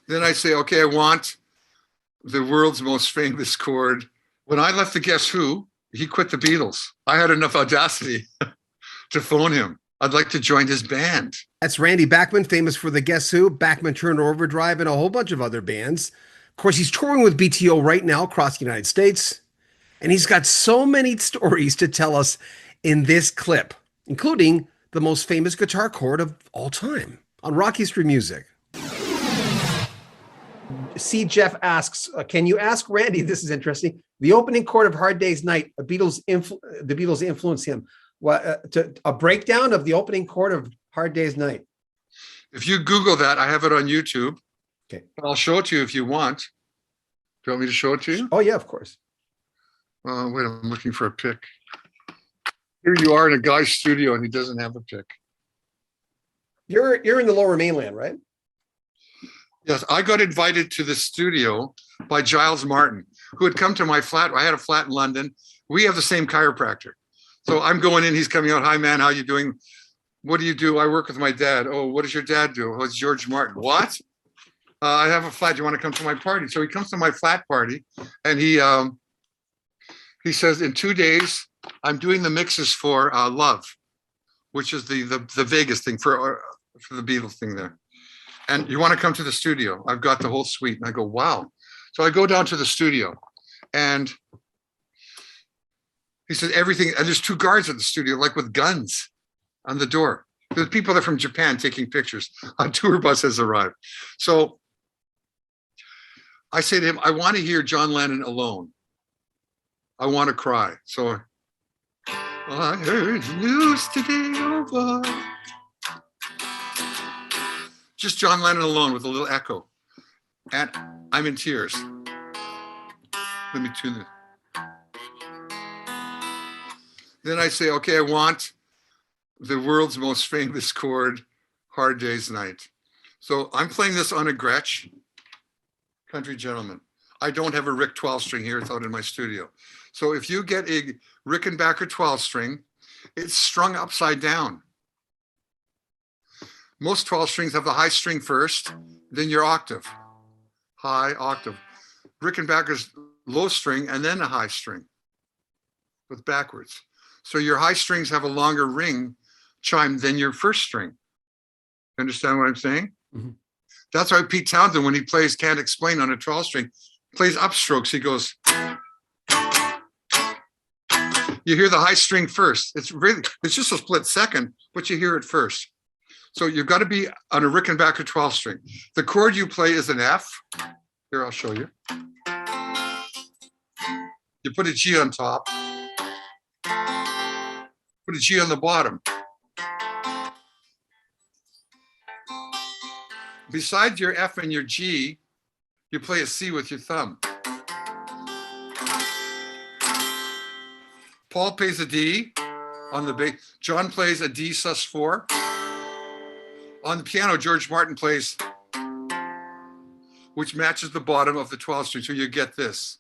Then I say, okay, I want the world's most famous chord. When I left the Guess Who, he quit the Beatles. I had enough audacity to phone him. I'd like to join his band. That's Randy Bachman, famous for the Guess Who, Bachman-Turner Overdrive, and a whole bunch of other bands. Of course, he's touring with BTO right now across the United States. And he's got so many stories to tell us in this clip, including the most famous guitar chord of all time on Rock History Music. C. Jeff asks, can you ask Randy, this is interesting, the opening chord of Hard Day's Night, the Beatles influenced him. A breakdown of the opening chord of Hard Day's Night. If you Google that, I have it on YouTube. Okay. I'll show it to you if you want. Do you want me to show it to you? Oh, yeah, of course. Wait, I'm looking for a pic. Here you are in a guy's studio and he doesn't have a pic. You're in the Lower Mainland, right? Yes, I got invited to the studio by Giles Martin, who had come to my flat. I had a flat in London. We have the same chiropractor. So I'm going in, he's coming out. Hi, man, how you doing? What do you do? I work with my dad. Oh, what does your dad do? Oh, it's George Martin. What? I have a flat. Do you want to come to my party? So he comes to my flat party and he says, in 2 days, I'm doing the mixes for Love, which is the Vegas thing for the Beatles thing there. And you want to come to the studio? I've got the whole suite. And I go, wow. So I go down to the studio and he says everything. And there's 2 guards at the studio, like with guns on the door. There's people that are from Japan taking pictures. A tour bus has arrived. So I say to him, I want to hear John Lennon alone. I want to cry. So I heard the news today, oh boy. Just John Lennon alone with a little echo. And I'm in tears. Let me tune this. Then I say, okay, I want the world's most famous chord, Hard Day's Night. So I'm playing this on a Gretsch, Country Gentleman. I don't have a Rick 12 string here, it's out in my studio. So if you get a Rickenbacker 12 string, it's strung upside down. Most 12 strings have the high string first, then your octave, high octave. Rickenbacker's low string and then a high string with backwards. So your high strings have a longer ring chime than your first string. Understand what I'm saying? Mm-hmm. That's why Pete Townsend, when he plays Can't Explain on a 12 string, plays upstrokes. He goes, you hear the high string first. It's just a split second, but you hear it first. So you've got to be on a Rickenbacker 12 string. The chord you play is an F. Here, I'll show you. You put a G on top. Put a G on the bottom. Besides your F and your G, you play a C with your thumb. Paul plays a D on the bass. John plays a D sus4. On the piano, George Martin plays, which matches the bottom of the 12 string. So you get this.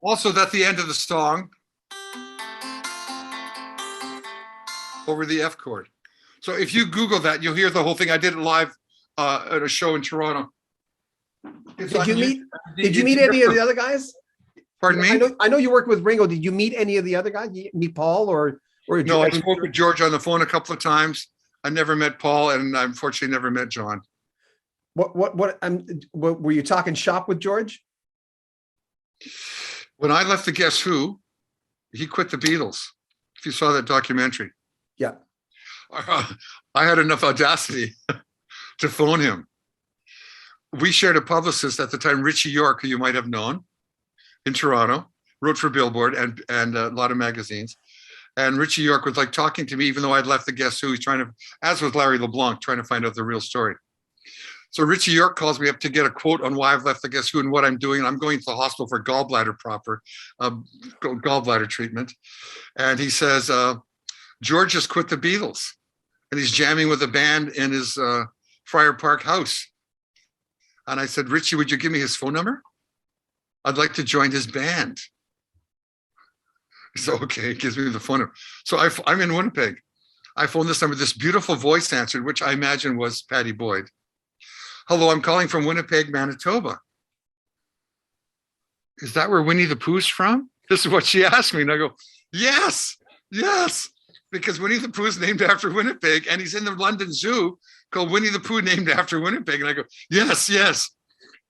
Also, that's the end of the song over the F chord. So if you Google that, you'll hear the whole thing. I did it live at a show in Toronto. Did you meet any of the other guys? Pardon me? I know you worked with Ringo. Did you meet any of the other guys? You meet Paul or no? I spoke with George on the phone a couple of times. I never met Paul, and I unfortunately never met John. What were you talking shop with George? When I left the Guess Who, he quit the Beatles. If you saw that documentary. Yeah. I had enough audacity to phone him. We shared a publicist at the time, Richie York, who you might have known, in Toronto, wrote for Billboard and a lot of magazines. And Richie York was like talking to me, even though I'd left the Guess Who. He's trying to, as was Larry LeBlanc, trying to find out the real story. So Richie York calls me up to get a quote on why I've left the Guess Who and what I'm doing. And I'm going to the hospital for gallbladder gallbladder treatment. And he says, George just quit the Beatles and he's jamming with a band in his Friar Park house. And I said, Richie, would you give me his phone number? I'd like to join his band. So, okay, he gives me the phone number. So I'm in Winnipeg. I phoned this number. This beautiful voice answered, which I imagine was Patty Boyd. Hello, I'm calling from Winnipeg, Manitoba. Is that where Winnie the Pooh's from? This is what she asked me. And I go, yes, yes, because Winnie the Pooh's named after Winnipeg, and he's in the London Zoo called Winnie the Pooh, named after Winnipeg. And I go, yes, yes.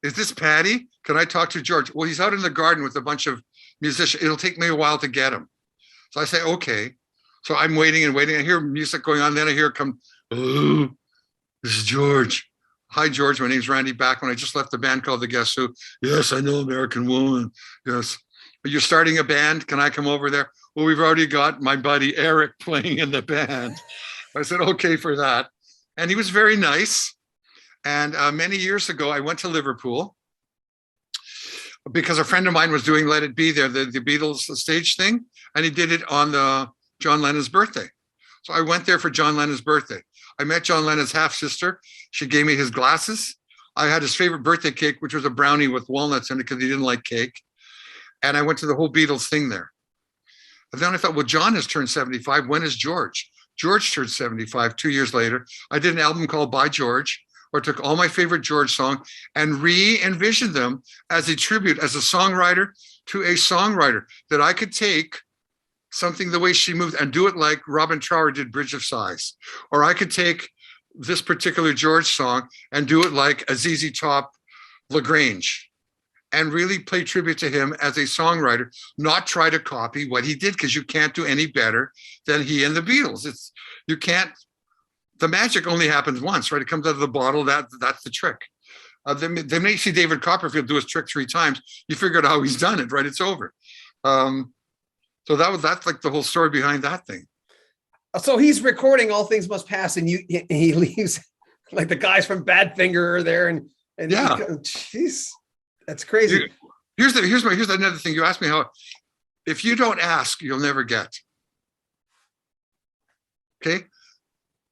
Is this Patty? Can I talk to George? Well, he's out in the garden with a bunch of musicians. It'll take me a while to get him. So I say, okay. So I'm waiting and waiting. I hear music going on. Then I hear it come, oh, this is George. Hi, George. My name's Randy Bachman. I just left the band called The Guess Who. Yes, I know American Woman. Yes. But you're starting a band. Can I come over there? Well, we've already got my buddy Eric playing in the band. I said, okay for that. And he was very nice. And many years ago, I went to Liverpool because a friend of mine was doing Let It Be there, the Beatles stage thing. And he did it on John Lennon's birthday. So I went there for John Lennon's birthday. I met John Lennon's half-sister. She gave me his glasses. I had his favorite birthday cake, which was a brownie with walnuts in it because he didn't like cake. And I went to the whole Beatles thing there. And then I thought, well, John has turned 75. When is George? George turned 75 2 years later. I did an album called By George, where I took all my favorite George songs and re-envisioned them as a tribute, as a songwriter to a songwriter, that I could take something the way she moved and do it like Robin Trower did Bridge of Sighs. Or I could take this particular George song and do it like a ZZ Top LaGrange and really play tribute to him as a songwriter, not try to copy what he did, because you can't do any better than he and the Beatles. You can't, the magic only happens once, right? It comes out of the bottle, that's the trick. They may see David Copperfield do his trick 3 times. You figure out how he's done it, right? It's over. So that's like the whole story behind that thing. So he's recording All Things Must Pass, and he leaves like the guys from Badfinger are there, and yeah, jeez, that's crazy. Here's another thing. You asked me how, if you don't ask, you'll never get. Okay.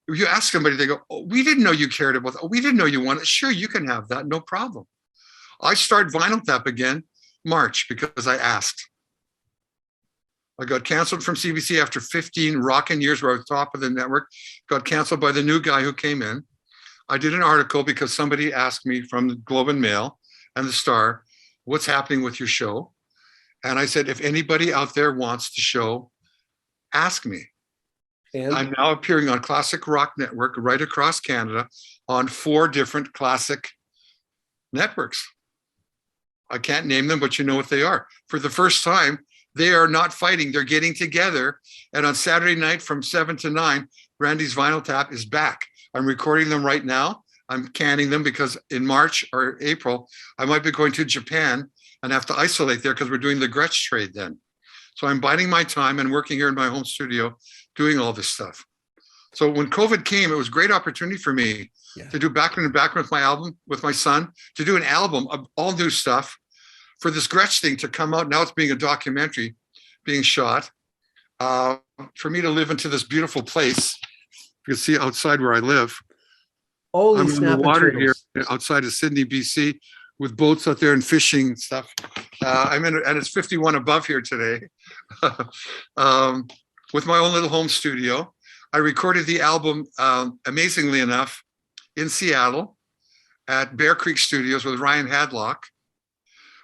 If you ask somebody, they go, oh, we didn't know you cared about that. Oh, we didn't know you wanted. Sure, you can have that, no problem. I start Vinyl Tap again March because I asked. I got canceled from CBC after 15 rocking years where I was top of the network, got canceled by the new guy who came in. I did an article because somebody asked me from the Globe and Mail and the Star, what's happening with your show? And I said, if anybody out there wants the show, ask me. And I'm now appearing on Classic Rock Network right across Canada on 4 different classic networks. I can't name them, but you know what they are. For the first time, they are not fighting. They're getting together. And on Saturday night from 7 to 9, Randy's Vinyl Tap is back. I'm recording them right now. I'm canning them because in March or April, I might be going to Japan and have to isolate there because we're doing the Gretsch trade then. So I'm biding my time and working here in my home studio, doing all this stuff. So when COVID came, it was a great opportunity for me to do Bachman and Bachman with my album, with my son, to do an album of all new stuff, for this Gretsch thing to come out. Now it's being a documentary being shot, for me to live into this beautiful place. You can see outside where I live. Holy I'm snap, in the water here outside of Sydney, BC, with boats out there and fishing and stuff. I'm in, and it's 51 above here today. With my own little home studio. I recorded the album, amazingly enough, in Seattle at Bear Creek Studios with Ryan Hadlock,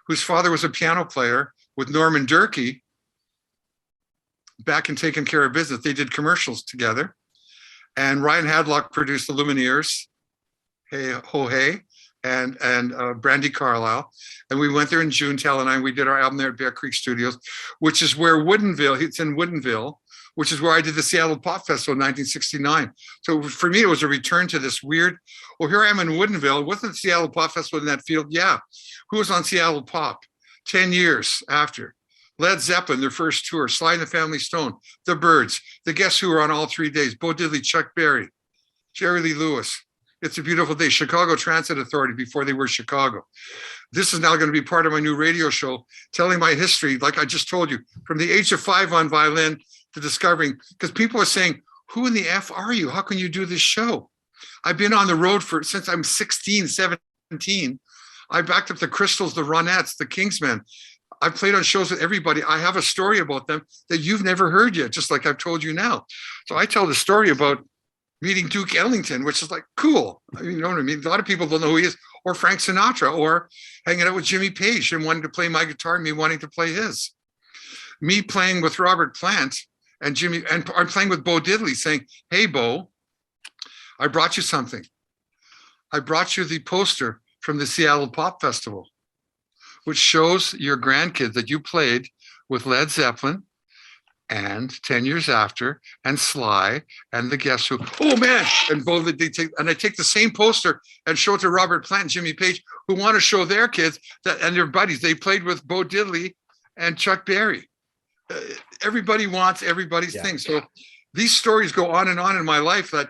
whose father was a piano player with Norman Durkee back in Taking Care of Business. They did commercials together. And Ryan Hadlock produced the Lumineers, Hey Ho Hey, and Brandy Carlisle. And we went there in June, Tal and I, we did our album there at Bear Creek Studios, which is where Woodinville, it's in Woodinville, which is where I did the Seattle Pop Festival in 1969. So for me, it was a return to this weird, well, here I am in Woodinville. Wasn't the Seattle Pop Festival in that field? Yeah. Who was on Seattle Pop 10 years after? Led Zeppelin, their first tour, Sly and the Family Stone, The Byrds, the Guess Who were on all 3 days, Bo Diddley, Chuck Berry, Jerry Lee Lewis. It's a Beautiful Day, Chicago Transit Authority before they were Chicago. This is now going to be part of my new radio show, telling my history, like I just told you, from the age of 5 on violin to discovering, because people are saying, who in the F are you? How can you do this show? I've been on the road since I'm 16, 17. I backed up the Crystals, the Ronettes, the Kingsmen. I've played on shows with everybody. I have a story about them that you've never heard yet, just like I've told you now. So I tell the story about meeting Duke Ellington, which is like cool. I mean, you know what I mean? A lot of people don't know who he is, or Frank Sinatra, or hanging out with Jimmy Page and wanting to play my guitar and me wanting to play his. Me playing with Robert Plant and Jimmy, and I'm playing with Bo Diddley saying, hey, Bo, I brought you something. I brought you the poster from the Seattle Pop Festival, which shows your grandkids that you played with Led Zeppelin and 10 Years After and Sly and the Guess Who. Oh man! And both I take the same poster and show it to Robert Plant and Jimmy Page, who want to show their kids that and their buddies. They played with Bo Diddley and Chuck Berry. Everybody wants everybody's thing. So these stories go on in my life. That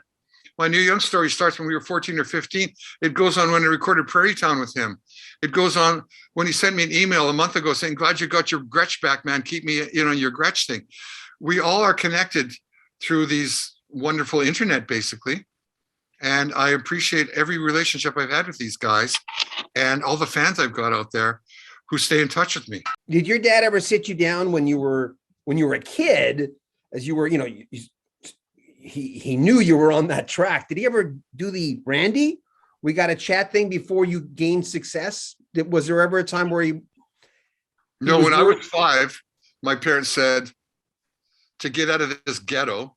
my New Young story starts when we were 14 or 15. It goes on when I recorded Prairie Town with him. It goes on when he sent me an email a month ago saying, glad you got your Gretsch back, man. Keep me in on your Gretsch thing. We all are connected through these wonderful internet, basically. And I appreciate every relationship I've had with these guys and all the fans I've got out there who stay in touch with me. Did your dad ever sit you down when you were a kid, as you were, he knew you were on that track? Did he ever do the Randy, we got a chat thing before you gained success? Was there ever a time where he No, when I was 5, my parents said, to get out of this ghetto,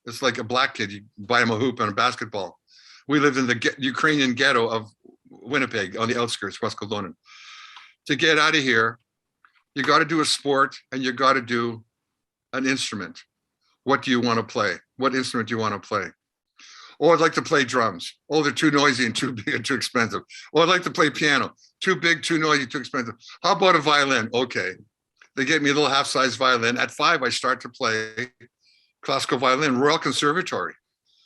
it's like a black kid, you buy him a hoop and a basketball. We lived in the Ukrainian ghetto of Winnipeg on the outskirts, West Kildonan. To get out of here, you got to do a sport and you got to do an instrument. What do you want to play? What instrument do you want to play? Oh, I'd like to play drums. Oh, they're too noisy and too big and too expensive. Oh, I'd like to play piano. Too big, too noisy, too expensive. How about a violin? Okay. They get me a little half-size violin. At 5, I start to play classical violin, Royal Conservatory,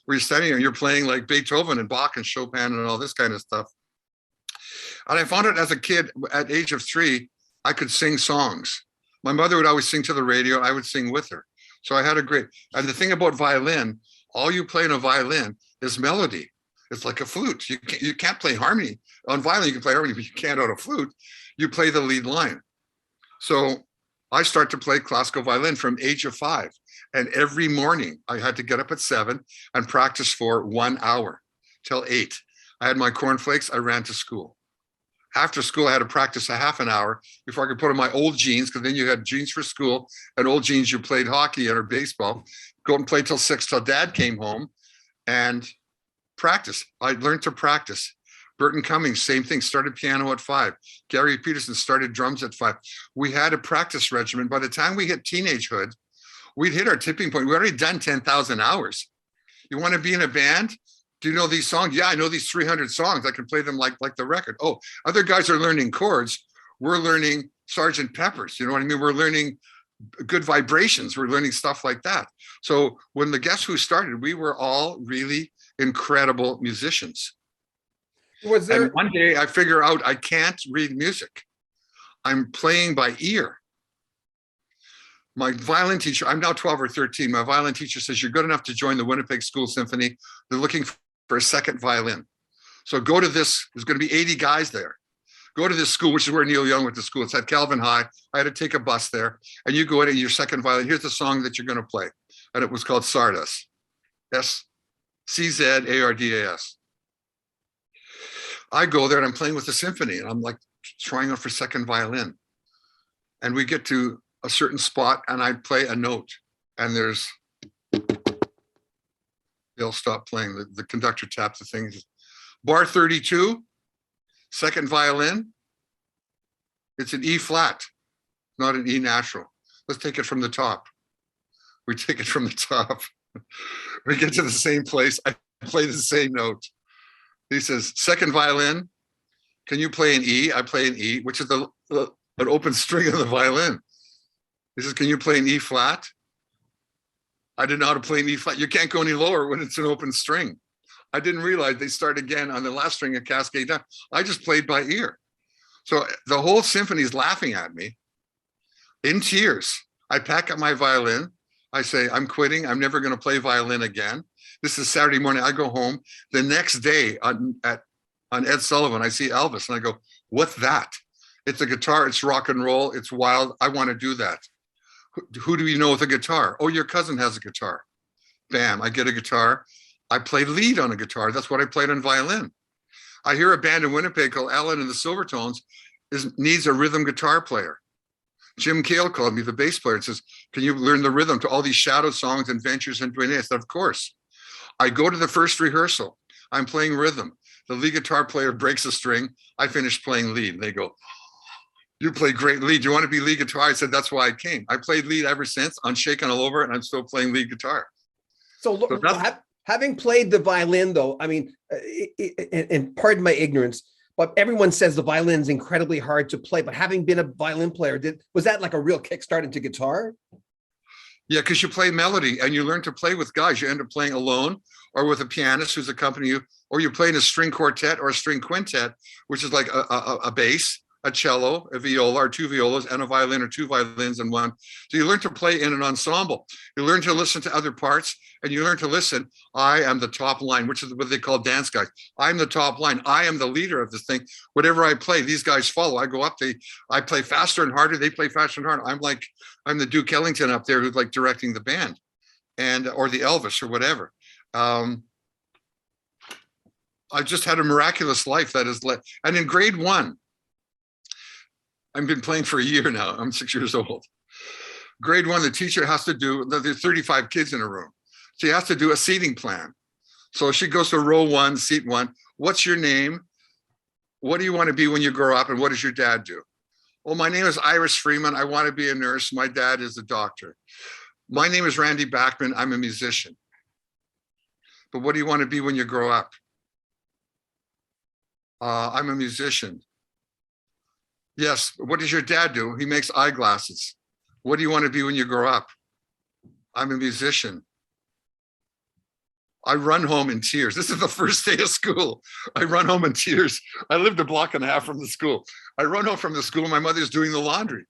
where you're standing here and you're playing like Beethoven and Bach and Chopin and all this kind of stuff. And I found out as a kid, at age of 3, I could sing songs. My mother would always sing to the radio. I would sing with her. So I had a great, and the thing about violin, all you play in a violin is melody. It's like a flute. You can't play harmony. On violin, you can play harmony, but you can't on a flute. You play the lead line. So I start to play classical violin from age of 5. And every morning I had to get up at 7 and practice for 1 hour till 8. I had my cornflakes. I ran to school. After school, I had to practice a half an hour before I could put on my old jeans, because then you had jeans for school and old jeans you played hockey or baseball. Go and play till 6 till Dad came home and practice. I learned to practice. Burton Cummings, same thing, started piano at 5. Gary Peterson started drums at 5. We had a practice regimen. By the time we hit teenagehood, we'd hit our tipping point. We already done 10,000 hours. You want to be in a band? Do you know these songs? Yeah, I know these 300 songs. I can play them like the record. Oh, other guys are learning chords. We're learning Sgt. Pepper's. You know what I mean? We're learning good vibrations. We're learning stuff like that. So when the Guess Who started, we were all really incredible musicians. And one day I figure out I can't read music. I'm playing by ear. My violin teacher, I'm now 12 or 13. My violin teacher says, you're good enough to join the Winnipeg School Symphony. They're looking for a second violin. So go to this, there's going to be 80 guys there. Go to this school, which is where Neil Young went to school. It's at Calvin High. I had to take a bus there. And you go in and your second violin. Here's the song that you're going to play. And it was called Sardas. S-C-Z-A-R-D-A-S. I go there and I'm playing with the symphony. And I'm like trying out for second violin. And we get to a certain spot and I play a note. And they'll stop playing. The conductor taps the thing. Bar 32. Second violin, it's an E flat, not an E natural. Let's take it from the top. We take it from the top. We get to the same place. I play the same note. He says, second violin, can you play an E? I play an E, which is an open string of the violin. He says, can you play an E flat? I didn't know how to play an E flat. You can't go any lower when it's an open string. I didn't realize they start again on the last string of Cascade down. I just played by ear. So the whole symphony is laughing at me in tears. I pack up my violin. I say, I'm quitting. I'm never going to play violin again. This is Saturday morning. I go home. The next day on Ed Sullivan, I see Elvis and I go, what's that? It's a guitar, it's rock and roll, it's wild. I want to do that. Who do you know with a guitar? Oh, your cousin has a guitar. Bam, I get a guitar. I play lead on a guitar. That's what I played on violin. I hear a band in Winnipeg called Alan and the Silvertones needs a rhythm guitar player. Jim Cale called me, the bass player, and says, can you learn the rhythm to all these Shadow songs and Ventures and Dwayne? I said, of course. I go to the first rehearsal. I'm playing rhythm. The lead guitar player breaks a string. I finish playing lead. They go, you play great lead. Do you want to be lead guitar? I said, that's why I came. I played lead ever since. I'm shaking all over and I'm still playing lead guitar. So look, having played the violin, though, I mean, and pardon my ignorance, but everyone says the violin is incredibly hard to play. But having been a violin player, was that like a real kickstart into guitar? Yeah, because you play melody and you learn to play with guys. You end up playing alone or with a pianist who's accompanying you, or you're playing a string quartet or a string quintet, which is like a bass, a cello, a viola, or two violas, and a violin, or two violins and one. So you learn to play in an ensemble. You learn to listen to other parts, and you learn to listen. I am the top line, which is what they call dance guys. I'm the top line. I am the leader of this thing. Whatever I play, these guys follow. I go up, I play faster and harder. They play faster and harder. I'm the Duke Ellington up there who's like directing the band, or the Elvis or whatever. I've just had a miraculous life that has led. And in grade 1, I've been playing for a year now. I'm 6 years old. Grade 1, the teacher has to do, there's 35 kids in a room. She has to do a seating plan. So she goes to row 1, seat 1. What's your name? What do you want to be when you grow up? And what does your dad do? Well, my name is Iris Freeman. I want to be a nurse. My dad is a doctor. My name is Randy Bachman. I'm a musician. But what do you want to be when you grow up? I'm a musician. Yes. What does your dad do? He makes eyeglasses. What do you want to be when you grow up? I'm a musician. I run home in tears. This is the first day of school. I run home in tears. I lived a block and a half from the school. I run home from the school. My mother's doing the laundry.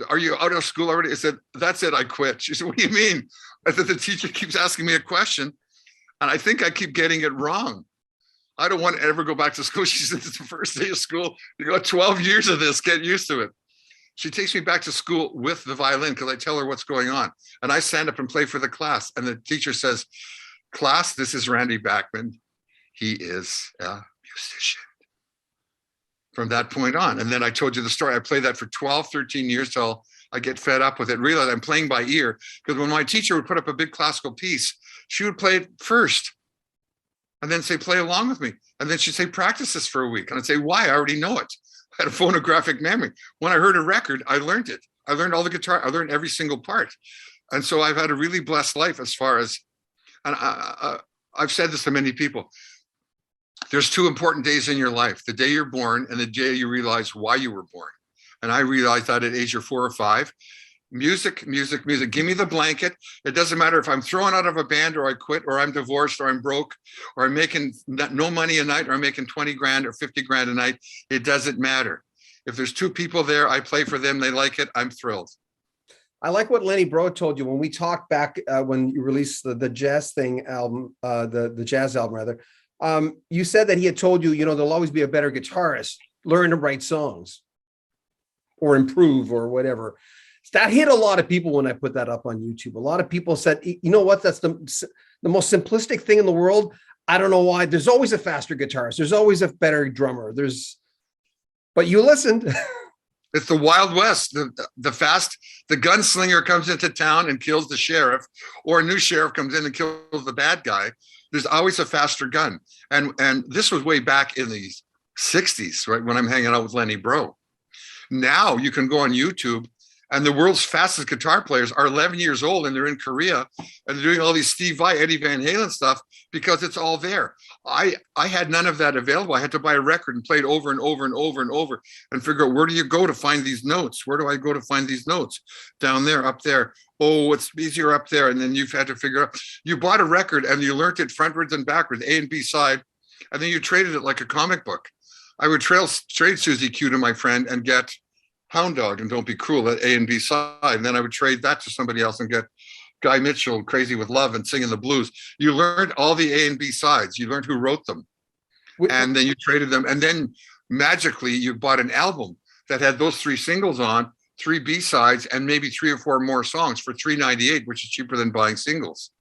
Are you out of school already? I said, that's it. I quit. She said, what do you mean? I said, the teacher keeps asking me a question, and I think I keep getting it wrong. I don't want to ever go back to school. She said, it's the first day of school. You got 12 years of this. Get used to it. She takes me back to school with the violin because I tell her what's going on. And I stand up and play for the class. And the teacher says, class, this is Randy Bachman. He is a musician. From that point on. And then I told you the story. I played that for 12, 13 years till I get fed up with it. Realize I'm playing by ear. Because when my teacher would put up a big classical piece, she would play it first. And then say, play along with me. And then she'd say, practice this for a week. And I'd say, why? I already know it. I had a phonographic memory. When I heard a record, I learned it. I learned all the guitar. I learned every single part. And so I've had a really blessed life as far as, and I've said this to many people. There's 2 important days in your life, the day you're born and the day you realize why you were born. And I realized that at age of 4 or 5. Music, music, music. Give me the blanket. It doesn't matter if I'm thrown out of a band or I quit or I'm divorced or I'm broke or I'm making no money a night or I'm making 20 grand or 50 grand a night. It doesn't matter. If there's 2 people there, I play for them. They like it. I'm thrilled. I like what Lenny Breau told you when we talked back when you released the jazz thing album, the jazz album rather. You said that he had told you, there'll always be a better guitarist. Learn to write songs or improve or whatever. That hit a lot of people when I put that up on YouTube. A lot of people said, you know what? That's the most simplistic thing in the world. I don't know why. There's always a faster guitarist. There's always a better drummer. But you listened. It's the Wild West. The gunslinger comes into town and kills the sheriff, or a new sheriff comes in and kills the bad guy. There's always a faster gun. And this was way back in the 60s, right? When I'm hanging out with Lenny Breau. Now you can go on YouTube, and the world's fastest guitar players are 11 years old and they're in Korea and they're doing all these Steve Vai, Eddie Van Halen stuff because it's all there. I had none of that available. I had to buy a record and play it over and over and over and over and figure out, where do you go to find these notes? Where do I go to find these notes? Down there, up there. Oh, it's easier up there. And then you've had to figure out, you bought a record and you learned it frontwards and backwards, A and B side, and then you traded it like a comic book. I would trade Susie Q to my friend and get Hound Dog and Don't Be Cruel at A and B side. And then I would trade that to somebody else and get Guy Mitchell, Crazy with Love and Singing the Blues. You learned all the A and B sides. You learned who wrote them. And then you traded them. And then magically you bought an album that had those 3 singles on, 3 B-sides, and maybe 3 or 4 more songs for $3.98, which is cheaper than buying singles.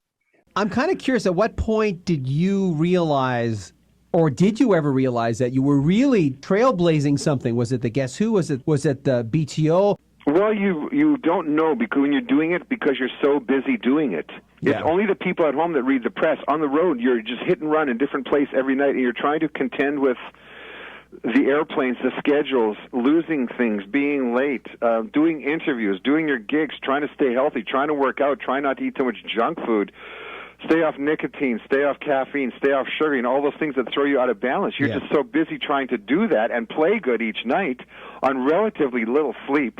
I'm kind of curious, at what point did you realize, or did you ever realize, that you were really trailblazing something? Was it the Guess Who? Was it the BTO? Well, you don't know because when you're doing it because you're so busy doing it. Yeah. It's only the people at home that read the press. On the road, you're just hit and run in different place every night, and you're trying to contend with the airplanes, the schedules, losing things, being late, doing interviews, doing your gigs, trying to stay healthy, trying to work out, trying not to eat too much junk food, stay off nicotine, stay off caffeine, stay off sugar, and all those things that throw you out of balance. You're just so busy trying to do that and play good each night on relatively little sleep,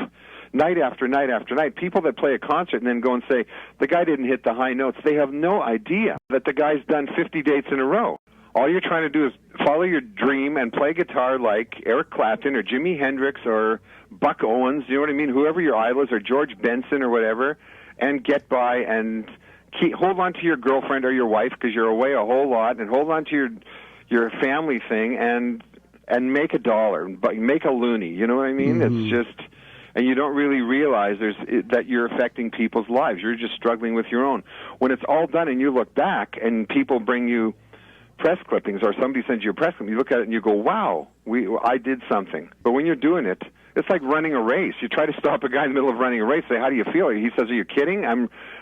night after night after night. People that play a concert and then go and say, the guy didn't hit the high notes, they have no idea that the guy's done 50 dates in a row. All you're trying to do is follow your dream and play guitar like Eric Clapton or Jimi Hendrix or Buck Owens, you know what I mean, whoever your idol is, or George Benson or whatever, and get by and hold on to your girlfriend or your wife because you're away a whole lot, and hold on to your family thing and make $1, but make a loony, you know what I mean? It's just, and you don't really realize that you're affecting people's lives. You're just struggling with your own. When it's all done and you look back and people bring you press clippings or somebody sends you a press clipping, you look at it and you go, wow, I did something. But when you're doing it, it's like running a race. You try to stop a guy in the middle of running a race, say, how do you feel? He says, are you kidding?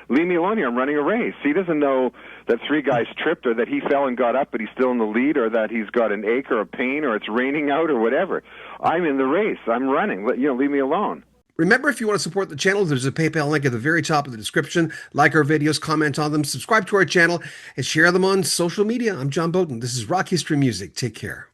Leave me alone here. I'm running a race. He doesn't know that 3 guys tripped or that he fell and got up, but he's still in the lead, or that he's got an ache or a pain or it's raining out or whatever. I'm in the race. I'm running. Leave me alone. Remember, if you want to support the channel, there's a PayPal link at the very top of the description. Like our videos, comment on them, subscribe to our channel, and share them on social media. I'm John Bowden. This is Rock History Music. Take care.